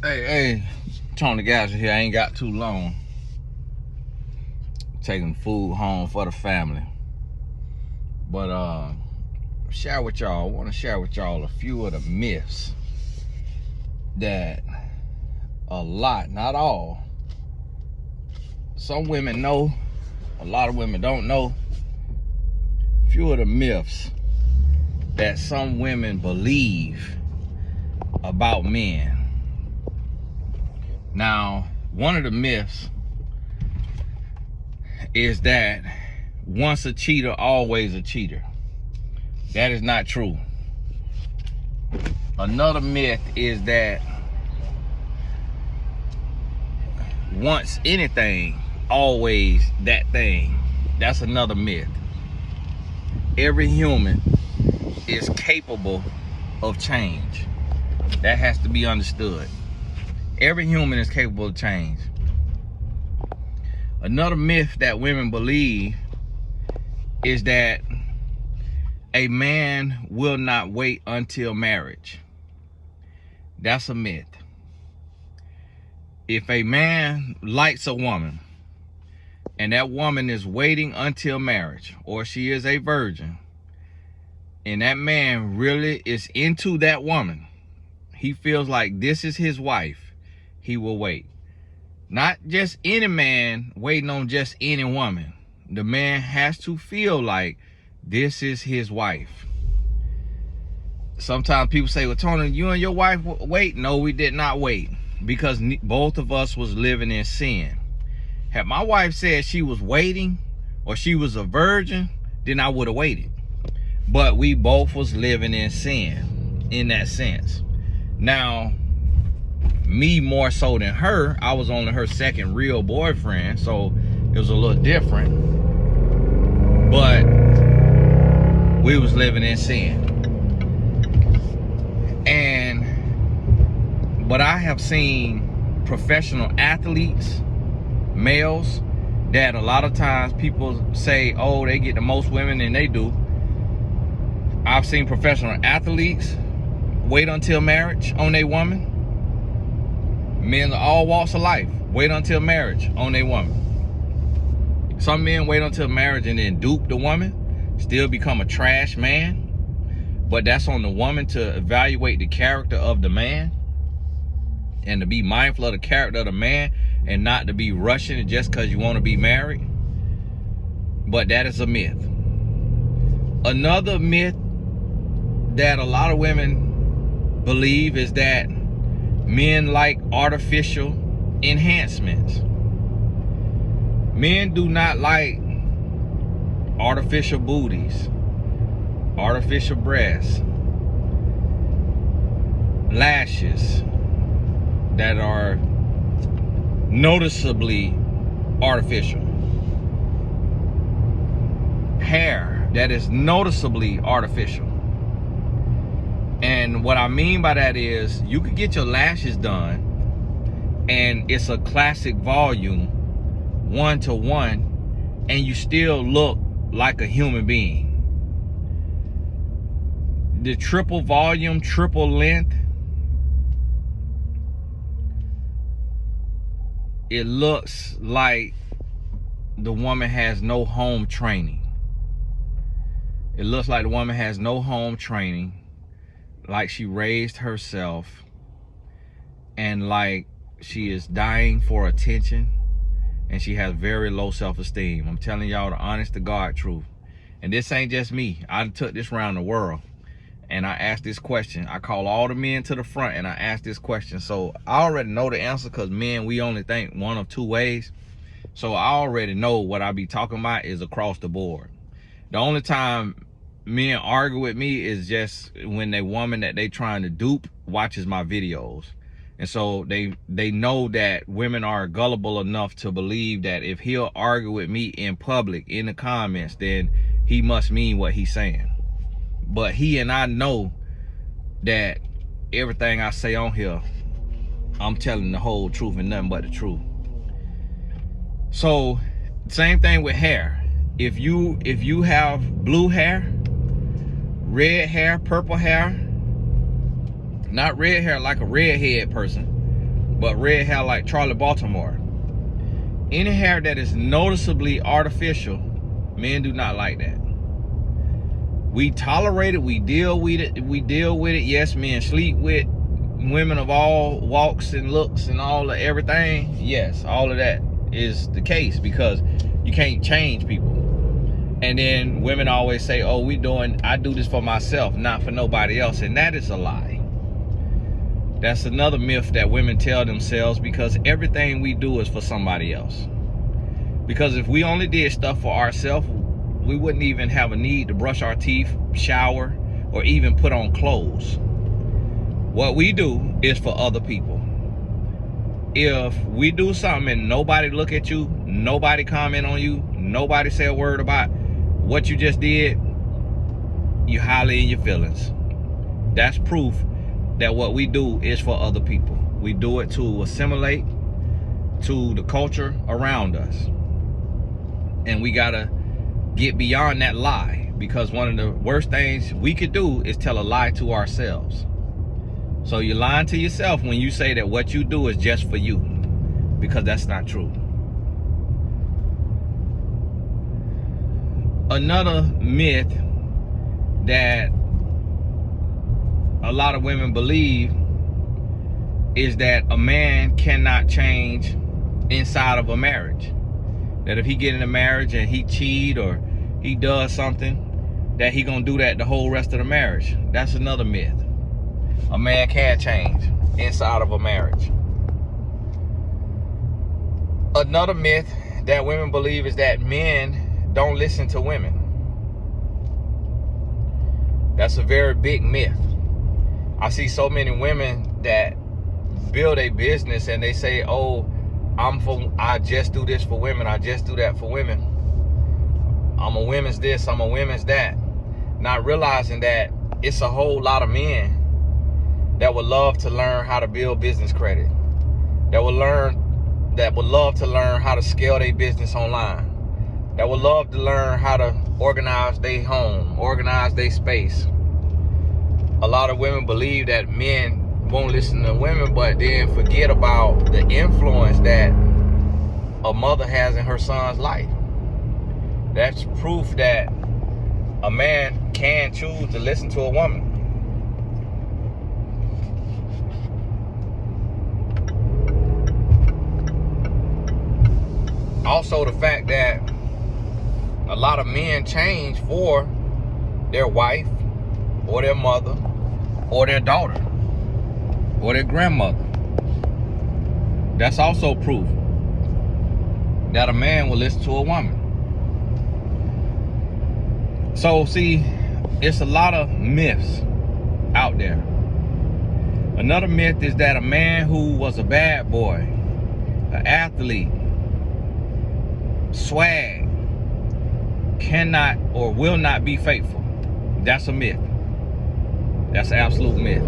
Hey, Tony Gasser here. I ain't got too long. Taking food home for the family. But share with y'all, I want to share with y'all a few of the myths that a lot, not all, some women know, a lot of women don't know. A few of the myths that some women believe about men. Now, one of the myths is that once a cheater, always a cheater. That is not true. Another myth is that once anything, always that thing. That's another myth. Every human is capable of change. That has to be understood. Every human is capable of change. Another myth that women believe is that a man will not wait until marriage. That's a myth. If a man likes a woman and that woman is waiting until marriage, or she is a virgin, and that man really is into that woman, he feels like this is his wife, he will wait. Not just any man waiting on just any woman. The man has to feel like this is his wife. Sometimes people say, well, Tony, you and your wife wait. No, we did not wait, because both of us was living in sin. Had my wife said she was waiting or she was a virgin, then I would have waited. But we both was living in sin in that sense. Now, me more so than her, I was only her second real boyfriend, so it was a little different. But we was living in sin. But I have seen professional athletes, males, that a lot of times people say, oh, they get the most women than they do. I've seen professional athletes wait until marriage on their woman. Men of all walks of life wait until marriage on their woman. Some men wait until marriage and then dupe the woman, still become a trash man. But that's on the woman to evaluate the character of the man and to be mindful of the character of the man and not to be rushing just because you want to be married. But that is a myth. Another myth that a lot of women believe is that men like artificial enhancements. Men do not like artificial booties, artificial breasts, lashes that are noticeably artificial, hair that is noticeably artificial. And what I mean by that is you could get your lashes done and it's a classic volume 1-to-1 and you still look like a human being. The triple volume, triple length, it looks like the woman has no home training. It looks like the woman has no home training, like she raised herself, and like she is dying for attention, and she has very low self-esteem. I'm telling y'all the honest to God truth. And this ain't just me. I took this around the world and I asked this question. I call all the men to the front and I asked this question. So I already know the answer, because men, we only think one of two ways. So I already know what I be talking about is across the board. The only time men argue with me is just when the woman that they trying to dupe watches my videos. And so they know that women are gullible enough to believe that if he'll argue with me in public, in the comments, then he must mean what he's saying. But he and I know that everything I say on here, I'm telling the whole truth and nothing but the truth. So same thing with hair. If you have blue hair, red hair, purple hair, not red hair like a redhead person, but red hair like Charlie Baltimore. Any hair that is noticeably artificial, men do not like that. We tolerate it, we deal with it. Yes, men sleep with women of all walks and looks and all of everything. Yes, all of that is the case because you can't change people. And then women always say, oh, I do this for myself, not for nobody else. And that is a lie. That's another myth that women tell themselves, because everything we do is for somebody else. Because if we only did stuff for ourselves, we wouldn't even have a need to brush our teeth, shower, or even put on clothes. What we do is for other people. If we do something and nobody look at you, nobody comment on you, nobody say a word about what you just did, you highly in your feelings. That's proof that what we do is for other people. We do it to assimilate to the culture around us. And we gotta get beyond that lie, because one of the worst things we could do is tell a lie to ourselves. So you're lying to yourself when you say that what you do is just for you, because that's not true. Another myth that a lot of women believe is that a man cannot change inside of a marriage. That if he get in a marriage and he cheat or he does something, that he gonna do that the whole rest of the marriage. That's another myth. A man can change inside of a marriage. Another myth that women believe is that men don't listen to women. That's a very big myth. I see so many women that build a business and they say, oh, I just do this for women, I just do that for women. I'm a women's this, I'm a women's that. Not realizing that it's a whole lot of men that would love to learn how to build business credit, that would love to learn how to scale their business online, that would love to learn how to organize their home, organize their space. A lot of women believe that men won't listen to women, but then forget about the influence that a mother has in her son's life. That's proof that a man can choose to listen to a woman. Also, the fact that a lot of men change for their wife or their mother or their daughter or their grandmother. That's also proof that a man will listen to a woman. So see, it's a lot of myths out there. Another myth is that a man who was a bad boy, an athlete, swag, cannot or will not be faithful. That's a myth. That's an absolute myth.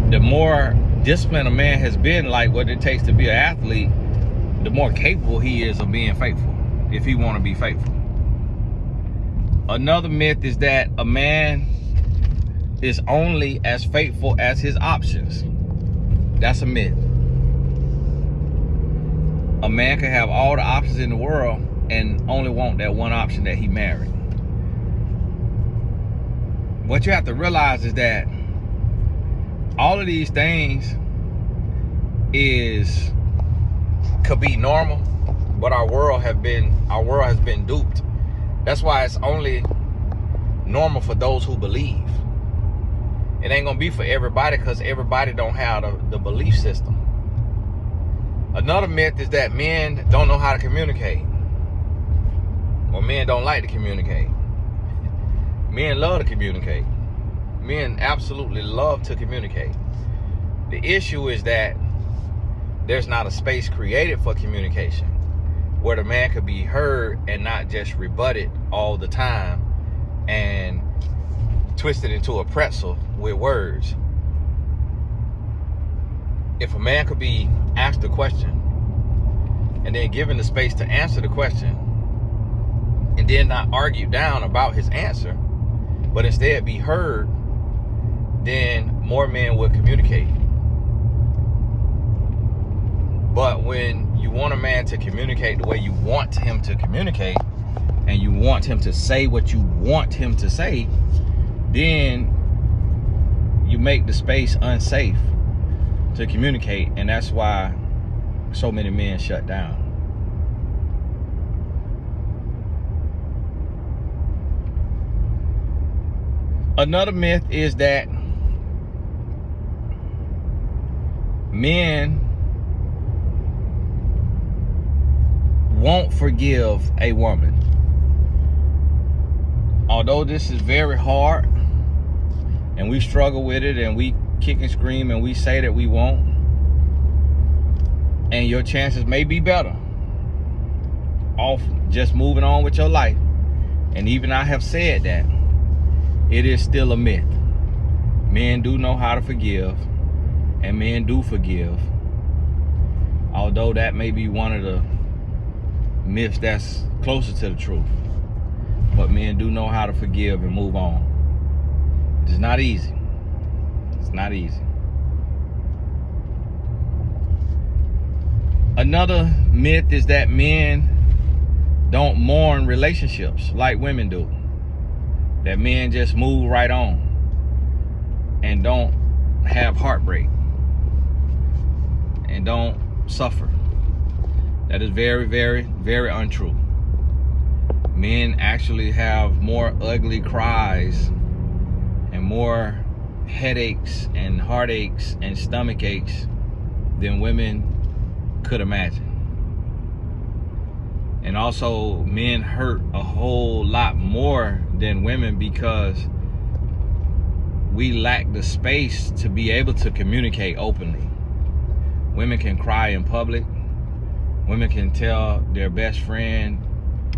The more disciplined a man has been, like what it takes to be an athlete, the more capable he is of being faithful, if he want to be faithful. Another myth is that a man is only as faithful as his options. That's a myth. A man can have all the options in the world and only want that one option that he married. What you have to realize is that all of these things could be normal, but our world has been duped. That's why it's only normal for those who believe. It ain't gonna be for everybody, because everybody don't have the belief system. Another myth is that men don't know how to communicate. Well, men don't like to communicate. Men love to communicate. Men absolutely love to communicate. The issue is that there's not a space created for communication where the man could be heard and not just rebutted all the time and twisted into a pretzel with words. If a man could be asked a question and then given the space to answer the question and then not argue down about his answer, but instead be heard, then more men will communicate. But when you want a man to communicate the way you want him to communicate, and you want him to say what you want him to say, then you make the space unsafe to communicate, and that's why so many men shut down. Another myth is that men won't forgive a woman. Although this is very hard, and we struggle with it, and we kick and scream, and we say that we won't, and your chances may be better off just moving on with your life. And even I have said that, it is still a myth. Men do know how to forgive, and men do forgive. Although that may be one of the myths that's closer to the truth. But men do know how to forgive and move on. It's not easy. It's not easy. Another myth is that men don't mourn relationships like women do. That men just move right on and don't have heartbreak and don't suffer. That is very, very, very untrue. Men actually have more ugly cries and more headaches and heartaches and stomach aches than women could imagine. And also, men hurt a whole lot more than women because we lack the space to be able to communicate openly. Women can cry in public. Women can tell their best friend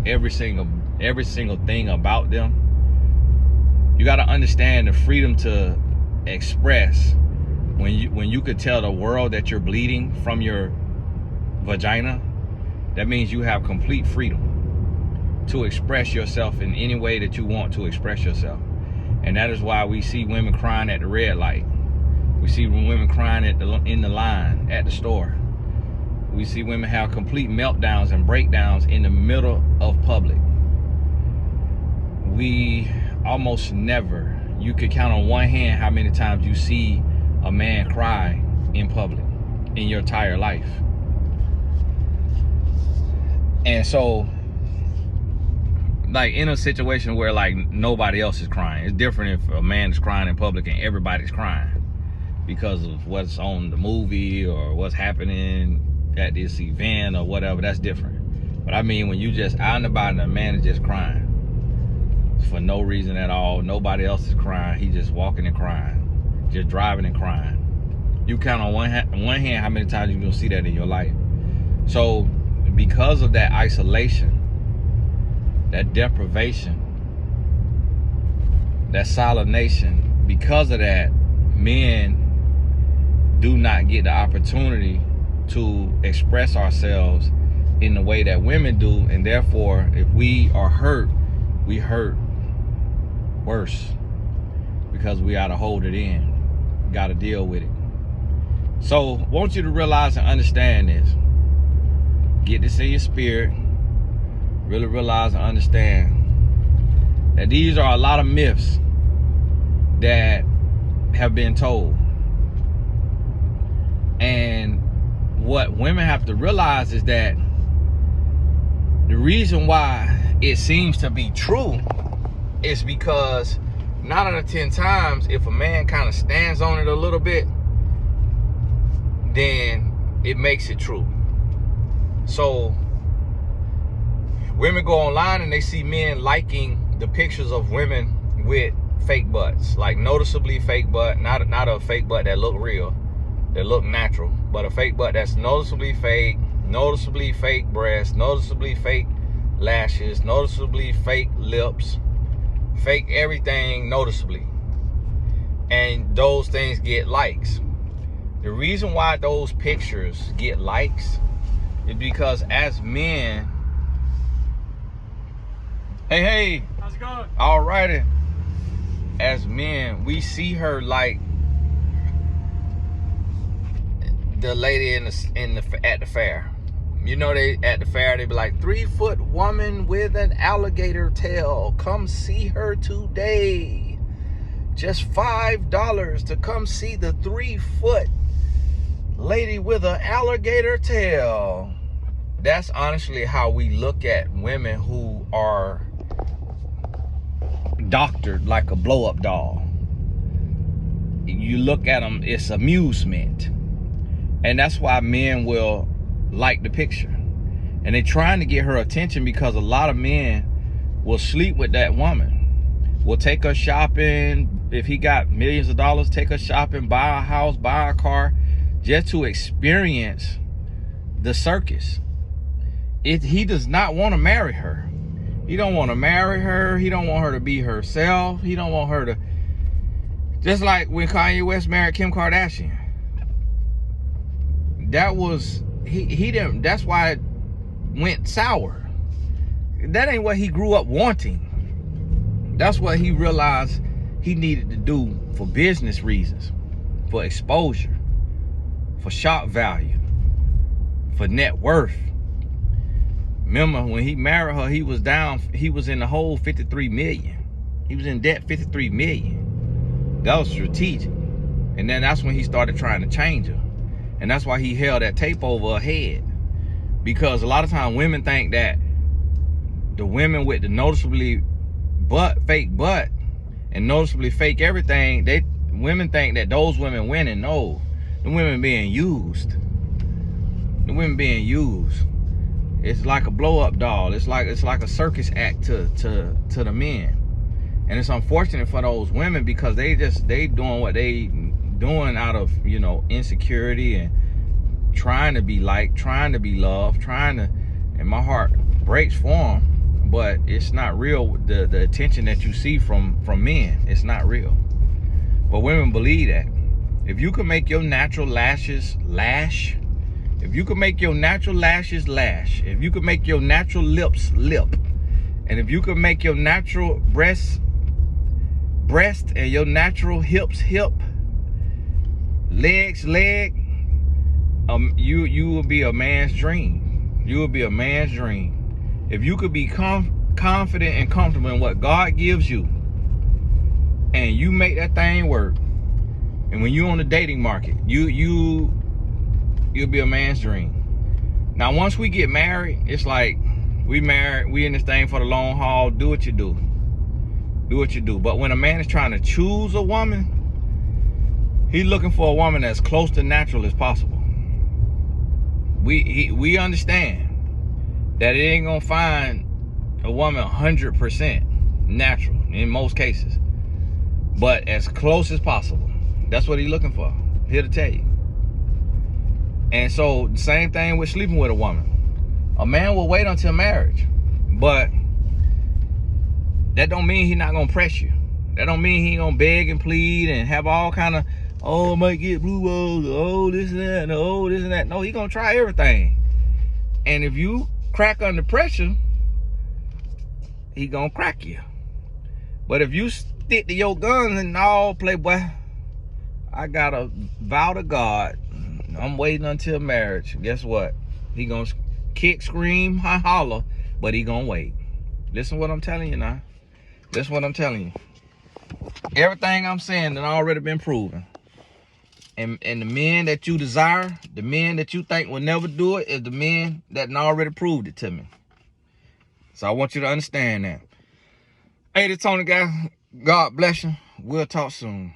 every single thing about them. You got to understand the freedom to express. When you could tell the world that you're bleeding from your vagina, that means you have complete freedom to express yourself in any way that you want to express yourself. And that is why we see women crying at the red light. We see women crying in the line at the store. We see women have complete meltdowns and breakdowns in the middle of public. We almost never, you could count on one hand how many times you see a man cry in public in your entire life. And so, like, in a situation where like nobody else is crying, it's different if a man is crying in public and everybody's crying because of what's on the movie or what's happening at this event or whatever. That's different. But I mean, when you just out and about and a man is just crying for no reason at all, nobody else is crying, he just walking and crying, just driving and crying. You count on one hand how many times you're gonna see that in your life. So because of that isolation, that deprivation, that alienation, because of that, men do not get the opportunity to express ourselves in the way that women do. And therefore, if we are hurt, we hurt worse because we gotta hold it in, gotta deal with it. So I want you to realize and understand this. Get this in your spirit. Really realize and understand that these are a lot of myths that have been told. And what women have to realize is that the reason why it seems to be true is because 9 out of 10 times, if a man kind of stands on it a little bit, then it makes it true. So women go online and they see men liking the pictures of women with fake butts, like noticeably fake butt, not a fake butt that look real, that look natural, but a fake butt that's noticeably fake breasts, noticeably fake lashes, noticeably fake lips, fake everything noticeably. And those things get likes. The reason why those pictures get likes is because as men, hey, how's it going? Alrighty. As men, we see her like the lady at the fair. You know, they at the fair, they be like, 3-foot woman with an alligator tail. Come see her today. Just $5 to come see the 3-foot lady with an alligator tail. That's honestly how we look at women who are doctored like a blow-up doll. You look at them, it's amusement. And that's why men will like the picture. And they're trying to get her attention because a lot of men will sleep with that woman. Will take her shopping. If he got millions of dollars, take her shopping, buy a house, buy a car, just to experience the circus. He does not want to marry her. He don't want to marry her. He don't want her to be herself. He don't want her to, just like when Kanye West married Kim Kardashian. That was, he didn't, that's why it went sour. That ain't what he grew up wanting. That's what he realized he needed to do for business reasons, for exposure, for shock value, for net worth. Remember when he married her, he was in the hole 53 million. He was in debt 53 million. That was strategic. And then that's when he started trying to change her. And that's why he held that tape over her head. Because a lot of times women think that the women with the noticeably fake butt and noticeably fake everything, women think that those women winning. No, the women being used. The women being used. It's like a blow-up doll. It's like a circus act to the men. And it's unfortunate for those women because they doing what they doing out of, you know, insecurity and trying to be liked, trying to be loved, and my heart breaks for them, but it's not real. The attention that you see from men, it's not real. But women believe that. If you can make your natural lashes lash, if you can make your natural lashes lash, if you can make your natural lips lip, and if you can make your natural breast and your natural hips hip, legs leg, you will be a man's dream. You will be a man's dream. If you could be confident and comfortable in what God gives you, and you make that thing work, and when you're on the dating market, you'll be a man's dream. Now, once we get married, it's like we married, we in this thing for the long haul. Do what you do. Do what you do. But when a man is trying to choose a woman, he's looking for a woman that's close to natural as possible. We understand that it ain't gonna find a woman 100% natural in most cases, but as close as possible. That's what he's looking for. Here to tell you. And so the same thing with sleeping with a woman. A man will wait until marriage, but that don't mean he's not gonna press you. That don't mean he ain't gonna beg and plead and have all kind of, oh, I might get blue balls, oh, this and that, oh, this and that. No, he gonna try everything. And if you crack under pressure, he gonna crack you. But if you stick to your guns and all, playboy, I got a vow to God, I'm waiting until marriage. Guess what? He gonna kick, scream, holler, but he gonna wait. Listen what I'm telling you now. Listen what I'm telling you. Everything I'm saying has already been proven. And the men that you desire, the men that you think will never do it, is the men that already proved it to me. So I want you to understand that. Hey, this Tony guy. God bless you. We'll talk soon.